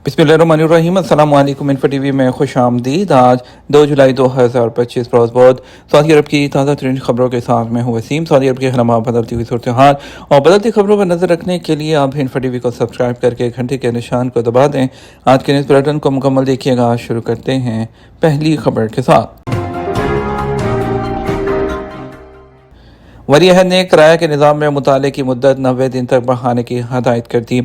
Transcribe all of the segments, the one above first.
बिस्मिल्लाहिर्रहमानिर्रहीम। अस्सलाम वालेकुम। इन्फो टीवी में खुश आमदीद। आज 2 जुलाई 2025 रोज़ बहुत सऊदी अरब की ताज़ा तरीन खबरों के साथ मैं हूँ वसीम। सऊदी अरब के खिलाफ बदलती हुई सूरत हाल और बदलती खबरों पर नजर रखने के लिए आप इन्फो टीवी को सब्सक्राइब करके घंटे के निशान को दबा दें। आज के न्यूज़ बुलेटिन को मुकम्मल देखिएगा। शुरू करते हैं पहली खबर के साथ। वली अहद ने किराए के निज़ाम में मुताले की मुद्दत 90 दिन तक बढ़ाने की हदायत कर दी।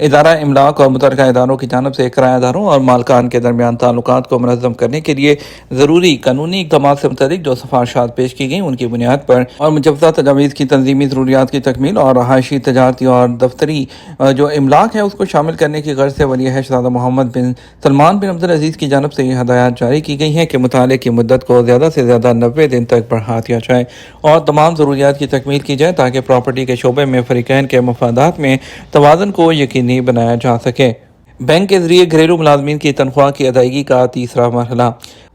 इदारा इमलाक और मुतल्लिका इदारों की जानब से किराएदारों और मालकान के दरमियान ताल्लुकात को मुनज़्ज़म करने के लिए ज़रूरी कानूनी इक़दाम से मुतल्लिक़ जो सिफ़ारिशात पेश की गई उनकी बुनियाद पर और मुजव्वज़ा तजावीज़ की तंज़ीमी ज़रूरियात की तकमील और रहायशी, तजारती और दफ्तरी जो इमलाक है उसको शामिल करने की गर्ज़ से वली अहद शहज़ादा मोहम्मद बिन सलमान बिन अब्दुल अज़ीज़ की जानब से ये हदायत जारी की गई हैं कि मुताले की मुद्दत को ज़्यादा से ज़्यादा 90 दिन तक बढ़ा दिया जाए और तमाम ज़रूरियात की तकमील की जाए ताकि प्रॉपर्टी के शोबे में फ़रीक़ैन के मफादात में तवाज़ुन को यकीनी बनाया जा सके। बैंक के जरिए घरेलू मुलाजमीन की तनख्वाह की अदायगी का तीसरा मरहला।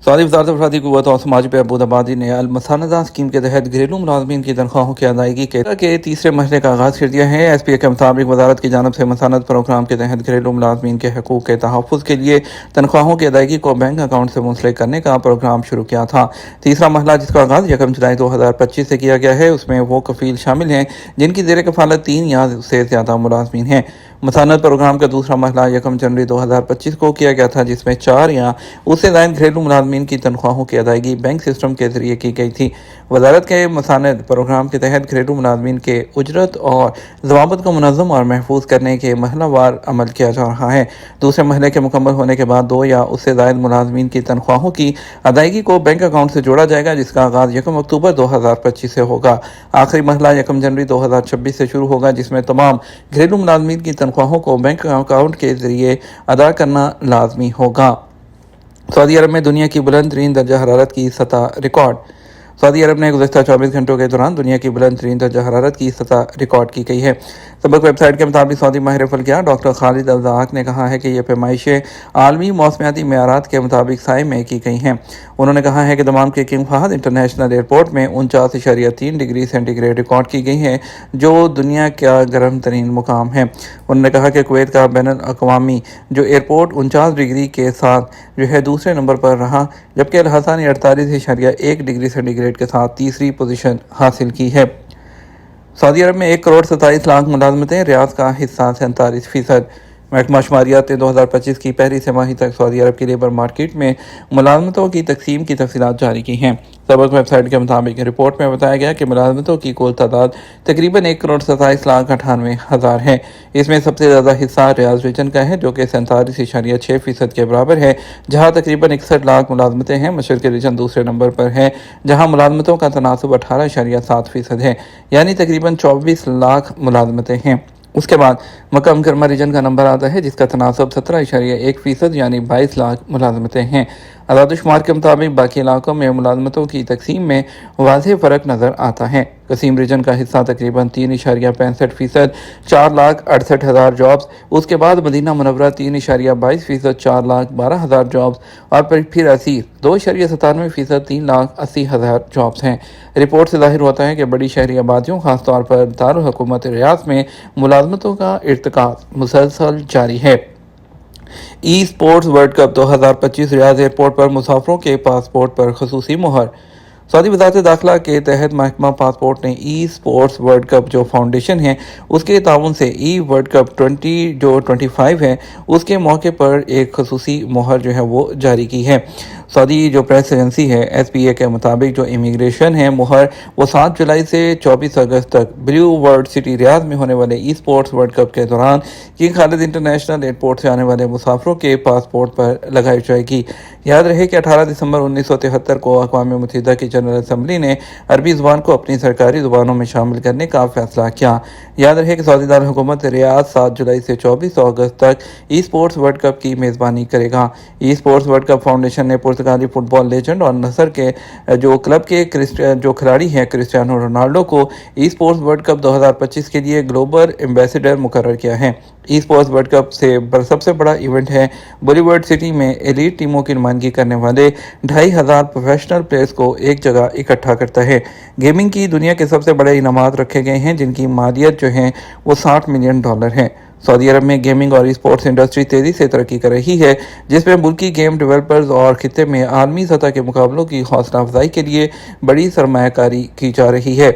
सऊदी वज़ारत अफ़रादी क़ुव्वत और समाजी बहबूद आबादी ने अल-मसानदा स्कीम के तहत घरेलू मुलाजमीन की तनख्वाहों की अदायगी के तीसरे मरहले का आगाज़ कर दिया है। SPA के मुताबिक वज़ारत की जानिब से मसानद प्रोग्राम के तहत घरेलू मुलाजमीन के हकूक़ के तहफ़्फ़ुज़ के लिए तनख्वाहों की अदायगी को बैंक अकाउंट से मुंसलिक करने का प्रोग्राम शुरू किया था। तीसरा मरहला जिसका आगाज़ 1 जुलाई 2025 से किया गया है उसमें वो कफ़ील शामिल हैं जिनकी ज़ेर कफ़ालत 3 या उससे ज़्यादा मुलाजमीन हैं। मसानद प्रोग्राम का दूसरा मरहला 1 जनवरी 2025 को किया गया था जिसमें 4 या उससे ज़ायद घरेलू मुलाजमीन की तनख्वाहों की अदायगी बैंक सिस्टम के जरिए की गई थी। वज़ारत के मसानद प्रोग्राम के तहत घरेलू मुलाजमीन के उजरत और ज़वाबित को मुनज़्ज़म और महफूज करने के महलावार अमल किया जा रहा है। दूसरे मरहले के मुकम्मल होने के बाद 2 या उससे ज़ायद मुलाजमीन की तनख्वाहों की अदायगी को बैंक अकाउंट से जोड़ा जाएगा जिसका आगाज़ 1 अक्टूबर 2025 से होगा। आखिरी मरहला 1 जनवरी 2026 से शुरू होगा जिसमें तमाम घरेलू मुलाजमीन की तनख्वाहों को बैंक अकाउंट के जरिए अदा करना लाजमी होगा। सऊदी अरब में दुनिया की बुलंद तरीन दर्जा हरारत की सतह रिकॉर्ड। सऊदी अरब ने गुज़श्ता 24 घंटों के दौरान दुनिया की बुलंद तरीन दर्जा हरारत की सतह रिकॉर्ड की गई है। सबक वेबसाइट के मुताबिक सऊदी माहिर फल्कियात डॉक्टर खालिद अल-ज़ाक ने कहा है कि ये पैमाइशें आलमी मौसमियाती मेयारात के मुताबिक साए में की गई हैं। उन्होंने कहा है कि दमाम के किंग फहद इंटरनेशनल एयरपोर्ट में 49.3 डिग्री सेंटीग्रेड रिकॉर्ड की गई है जो दुनिया का गर्म तरीन मुकाम है। उन्होंने कहा कि कुवैत का बैनुल अक़वामी जो एयरपोर्ट 49 डिग्री के साथ जो है दूसरे नंबर पर रहा जबकि अल-हसा ने 48.1 डिग्री सेंटीग्रेड के साथ तीसरी पोजीशन हासिल की है। सऊदी अरब में 1 करोड़ 27 लाख मुलाजमतें, रियाद का हिस्सा 47%। महकमा शुमारियात ने 2025 की पहली तिमाही तक सऊदी अरब की लेबर मार्केट में मुलाजमतों की तकसीम की तफसीलात जारी की हैं। सबक वेबसाइट के मुताबिक रिपोर्ट में बताया गया कि मुलाजमतों की कुल तादाद तकरीबन 1 करोड़ 27 लाख 98 हज़ार है। इसमें सबसे ज़्यादा हिस्सा रियाद रीजन का है जो कि 47.6% के बराबर है, जहाँ तकरीबन 61 लाख मुलाजमतें हैं। मशरक़ी रीजन दूसरे नंबर पर है जहाँ मुलाजमतों का तनासब 18.7% है, यानी तकरीबन 24 लाख मुलाजमतें हैं। उसके बाद मक्का मुकर्रमा रीजन का नंबर आता है जिसका तनासब 17.1% यानी 22 लाख मुलाजमतें हैं। आदादोशुमार के मुताबिक बाकी इलाकों में मुलाजमतों की तकसीम में वाज़ेह फ़र्क नज़र आता है। कसीम रीजन का हिस्सा तकरीबन 3.65%, 4,68,000 जॉब्स। उसके बाद मदीना मुनव्वरा 3.22%, 4,12,000 जॉब्स और फिर असीर 2.97%, 3,80,000 जॉब्स हैं। रिपोर्ट से ज़ाहिर होता है कि बड़ी शहरी आबादियों खासतौर पर दारुल हुकूमत रियाद में मुलाजमतों का इर्तिकाब मुसलसल जारी है। E sports world cup 2025 Riyadh airport पर मुसाफिरों के पासपोर्ट पर खसूसी मुहर। सऊदी वज़ारत दाखिला के तहत महकमा पासपोर्ट ने ई स्पोर्ट्स वर्ल्ड कप जो फाउंडेशन है उसके ताउन से ई वर्ल्ड कप 2025 है उसके मौके पर एक खसूसी मुहर जो है वो जारी की है। सऊदी जो प्रेस एजेंसी है SPA के मुताबिक जो इमिग्रेशन है मुहर वो 7 जुलाई से 24 अगस्त तक ब्लू वर्ल्ड सिटी रियाद में होने वाले ई स्पोर्ट्स वर्ल्ड कप के दौरान किंग खालिद इंटरनेशनल एयरपोर्ट से आने वाले मुसाफिरों के पासपोर्ट पर लगाई जाएगी। याद रहे कि 18 दिसंबर 1973 को अक़वाम मुत्तहिदा की जनरल असम्बली ने अरबी ज़ुबान को अपनी सरकारी ज़ुबानों में शामिल करने का फैसला किया। याद रहे कि सऊदी दारुल हुकूमत रियाद 7 जुलाई से 24 अगस्त तक ई स्पोर्ट्स वर्ल्ड कप की मेज़बानी करेगा। E sports world cup foundation ने पुर्तगाली फुटबॉल लेजेंड और नसर के जो क्लब के जो खिलाड़ी हैं क्रिस्टियानो रोनाल्डो को ई स्पोर्ट्स वर्ल्ड कप 2025 के लिए ग्लोबल एम्बेसडर मुकर्रर किया है। ई स्पोर्ट्स वर्ल्ड कप से सबसे बड़ा इवेंट है। बॉलीवुड सिटी में एलीट टीमों की नुमाइंदगी करने वाले 2,500 प्रोफेशनल प्लेयर्स को एक जगह इकट्ठा करता है। गेमिंग की दुनिया के सबसे बड़े इनामात रखे गए हैं जिनकी मालियत जो है वो $60 मिलियन है। सऊदी अरब में गेमिंग और स्पोर्ट्स इंडस्ट्री तेज़ी से तरक्की कर रही है, जिसमें मुल्की गेम डेवलपर्स और खित्ते में आलमी सतह के मुकाबलों की हौसला अफजाई के लिए बड़ी सरमायाकारी की जा रही है।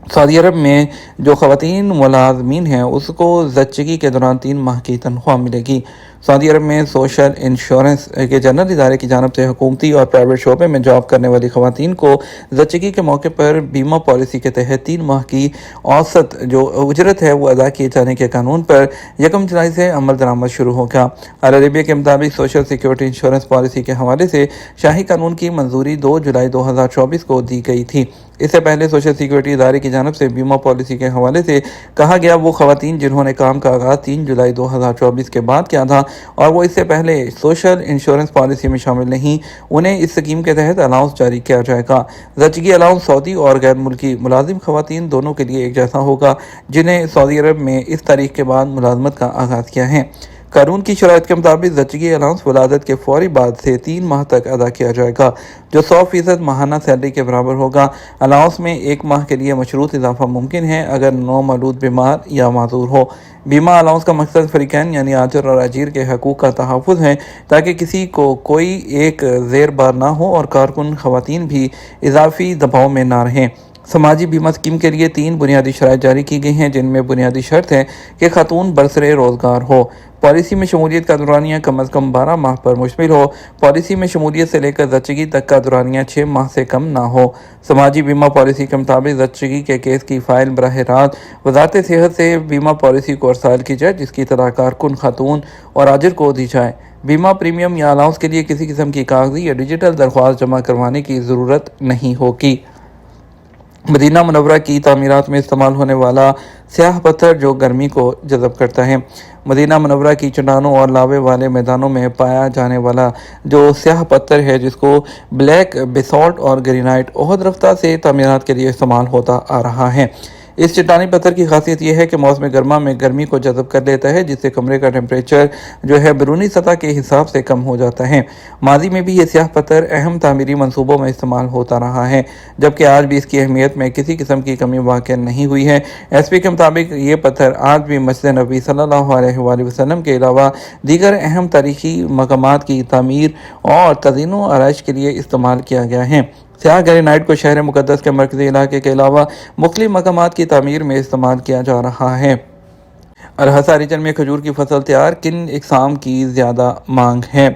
सऊदी अरब में जो ख़वातीन मुलाज़मीन हैं उसको ज़च्चगी के दौरान 3 माह की तनख्वाह मिलेगी। सऊदी अरब में सोशल इंश्योरेंस के जनरल इदारे की जानिब से हुकूमती और प्राइवेट शोबे में जॉब करने वाली ख़वातीन को ज़च्चगी के मौके पर बीमा पॉलिसी के तहत 3 माह की औसत जो उजरत है वो अदा किए जाने के कानून पर 1 जुलाई से अमल दरामद शुरू होगा। अल अरबिया के मुताबिक सोशल सिक्योरिटी इंश्योरेंस पॉलिसी के हवाले से शाही कानून की मंजूरी 2 जुलाई 2024 को दी गई थी। इससे पहले सोशल सिक्योरिटी इदारे की जानिब से बीमा पॉलिसी के हवाले से कहा गया वो ख़वातीन जिन्होंने काम का आगाज़ 3 जुलाई 2024 के बाद किया था और वो इससे पहले सोशल इंश्योरेंस पॉलिसी में शामिल नहीं, उन्हें इस स्कीम के तहत अलाउंस जारी किया जाएगा। ज़च्चगी अलाउंस सऊदी और गैर मुल्की मुलाजिम ख़वातीन दोनों के लिए एक जैसा होगा जिन्हें सऊदी अरब में इस तारीख के बाद मुलाजमत का आगाज़ किया है। कानून की शराइत के मुताबिक ज़च्चगी अलाउंस वलादत के फौरी बाद से 3 माह तक अदा किया जाएगा, जो 100% माहाना सैलरी के बराबर होगा। अलाउंस में 1 माह के लिए मशरूत इजाफा मुमकिन है अगर नौमौलूद बीमार या माजूर हो। बीमा अलाउंस का मकसद फरीकैन यानी आजर और अजीर के हकूक़ का तहफ़्फ़ुज़ है ताकि किसी को कोई एक ज़ेर बार ना हो और कारकुन ख़वातीन भी इजाफी दबाव में ना रहें। समाजी बीमा स्कीम के लिए 3 बुनियादी शराइत जारी की गई हैं, जिनमें बुनियादी शर्त है कि खातून बरसरे रोज़गार हो। पॉलिसी में शमूलियत का दौरानिया कम अज़ कम 12 माह पर मुश्तमिल हो। पॉलिसी में शमूलियत से लेकर ज़च्चगी तक का दौरानिया 6 माह से कम ना हो। समाजी बीमा पॉलिसी के मुताबिक ज़च्चगी के केस की फ़ाइल बराह रास्त वज़ारत सेहत से बीमा पॉलिसी को अरसाल की जाए, जिसकी तला कारकुन खातून और आजिर को दी जाए। बीमा प्रीमियम या अलाउंस के लिए किसी किस्म की कागजी या डिजिटल दरख्वास्त जमा करवाने की ज़रूरत नहीं होगी। मदीना मुनव्वरा की तामीरात में इस्तेमाल होने वाला स्याह पत्थर जो गर्मी को जज़ब करता है। मदीना मुनव्वरा की चट्टानों और लावे वाले मैदानों में पाया जाने वाला जो स्याह पत्थर है, जिसको ब्लैक बेसॉल्ट और ग्रेनाइट ओहद रफ्ता से तामीरात के लिए इस्तेमाल होता आ रहा है। इस चट्टानी पत्थर की खासियत यह है कि मौसम गर्मा में गर्मी को जज़ब कर लेता है, जिससे कमरे का टेम्परेचर जो है बैरूनी सतह के हिसाब से कम हो जाता है। माजी में भी ये स्याह पत्थर अहम तामीरी मनसूबों में इस्तेमाल होता रहा है, जबकि आज भी इसकी अहमियत में किसी किस्म की कमी वाक़ नहीं हुई है। एसपी के मुताबिक ये पत्थर आज भी मस्जिद नबी सल्लल्लाहु अलैहि वसल्लम के अलावा दीगर अहम तारीखी मकामात की तामीर और तज़ीन व आराइश के लिए इस्तेमाल किया गया है। स्याह ग्रेनाइट को शहर मुक़द्दस के मरकज़ी इलाके के अलावा मुख्तलिफ मकामात की तामीर में इस्तेमाल किया जा रहा है। अल हसा रीजन में खजूर की फसल तैयार किन इक़साम की ज़्यादा मांग है।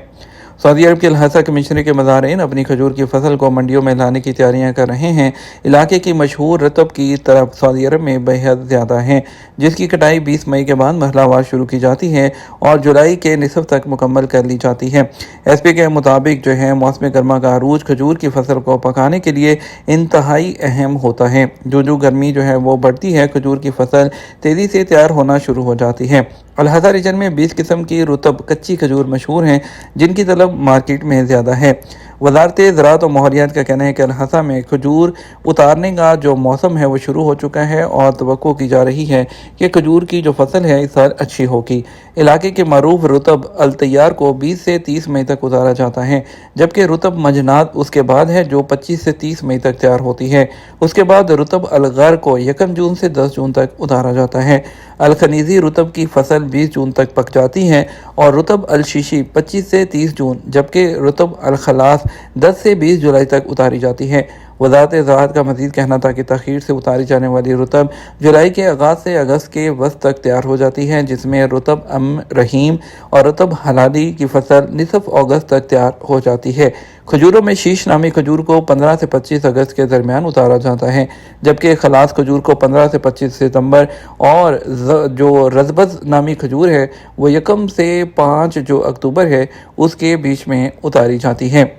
सऊदी अरब के अल हसा कमिश्नरी के मज़ारिन अपनी खजूर की फसल को मंडियों में लाने की तैयारियां कर रहे हैं। इलाके की मशहूर रतब की तरफ सऊदी अरब में बेहद ज़्यादा है, जिसकी कटाई 20 मई के बाद मरहलावार शुरू की जाती है और जुलाई के निसफ तक मुकम्मल कर ली जाती है। एसपी के मुताबिक जो है मौसम गर्मा का अरूज खजूर की फसल को पकाने के लिए इंतहाई अहम होता है। जो गर्मी जो है वो बढ़ती है, खजूर की फसल तेज़ी से तैयार होना शुरू हो जाती है। अल हसा रीजन में 20 किस्म की रुतब कच्ची खजूर मशहूर हैं, जिनकी तलब मार्केट में ज़्यादा है। वज़ारत ज़राअत और माहौलियात का कहना है कि अल हसा में खजूर उतारने का जो मौसम है वो शुरू हो चुका है और तवक्को की जा रही है कि खजूर की जो फसल है इस साल अच्छी होगी। इलाके के मरूफ रुतब अल तैयार को 20 से 30 मई तक उतारा जाता है, जबकि रुतब मजनात उसके बाद है जो 25 से 30 मई तक तैयार होती है। उसके बाद रुतब अल गर को 1 जून से 10 जून तक उतारा जाता है। अल खनीज़ी रुतब की फसल 20 जून तक पक जाती है और रुतब अल शीशी 25 से 30 जून, जबकि रुतब अल खलास 10 से 20 जुलाई तक उतारी जाती है। वज़ारत ज़राअत का मज़ीद कहना था कि तख़ीर से उतारी जाने वाली रुतब जुलाई के आगाज़ से अगस्त के वस्त तक तैयार हो जाती है, जिसमें रुतब रहीम और रुतब हलाली की फसल निसफ अगस्त तक तैयार हो जाती है। खजूरों में शीश नामी खजूर को 15 से 25 अगस्त के दरमियान उतारा जाता है, जबकि खलास खजूर को 15 से 25 सितंबर और जो रजबज नामी खजूर है वो 1 से 5 जो अक्टूबर है उसके बीच में उतारी जाती है।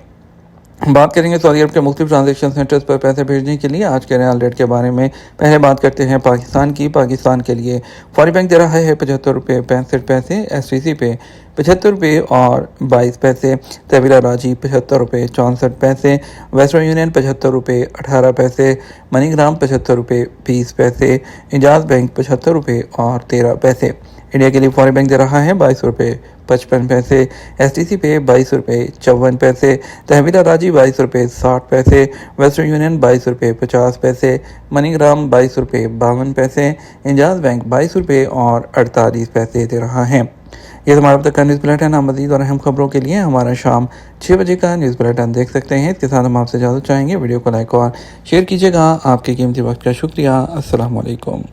बात करेंगे सऊदी अरब के मुख्तलिफ ट्रांजेक्शन सेंटर्स पर पैसे भेजने के लिए आज के रियाल रेट के बारे में। पहले बात करते हैं पाकिस्तान की। पाकिस्तान के लिए फौरी बैंक दे रहा है 75 रुपये 65 पैसे, STC पे 75 रुपये और 22 पैसे, तहवीला राजी 75 रुपये 64 पैसे, वेस्टर्न यूनियन 75 रुपये 18 पैसे, मनीग्राम 75 रुपये 20 पैसे, इंजाज बैंक 75 रुपये और 13 पैसे। इंडिया के लिए फॉरेन बैंक दे रहा है 22 रुपये 55 पैसे, STC पे 22 रुपये 54 पैसे, तहवीला राजी 22 रुपये 60 पैसे, वेस्टर्न यूनियन 22 रुपये 50 पैसे, मनीग्राम 22 रुपये 52 पैसे, इंजाज बैंक 22 रुपये और 48 पैसे दे रहा है। ये हमारा अब तक का न्यूज़ बुलेटिन। आप मज़ीद और अहम खबरों के लिए हमारा शाम 6 बजे का न्यूज़ बुलेटिन देख सकते हैं। इसके साथ हम आपसे इजाज़त चाहेंगे। वीडियो को लाइक और शेयर कीजिएगा। आपके कीमती वक्त का शुक्रिया। अस्सलाम वालेकुम।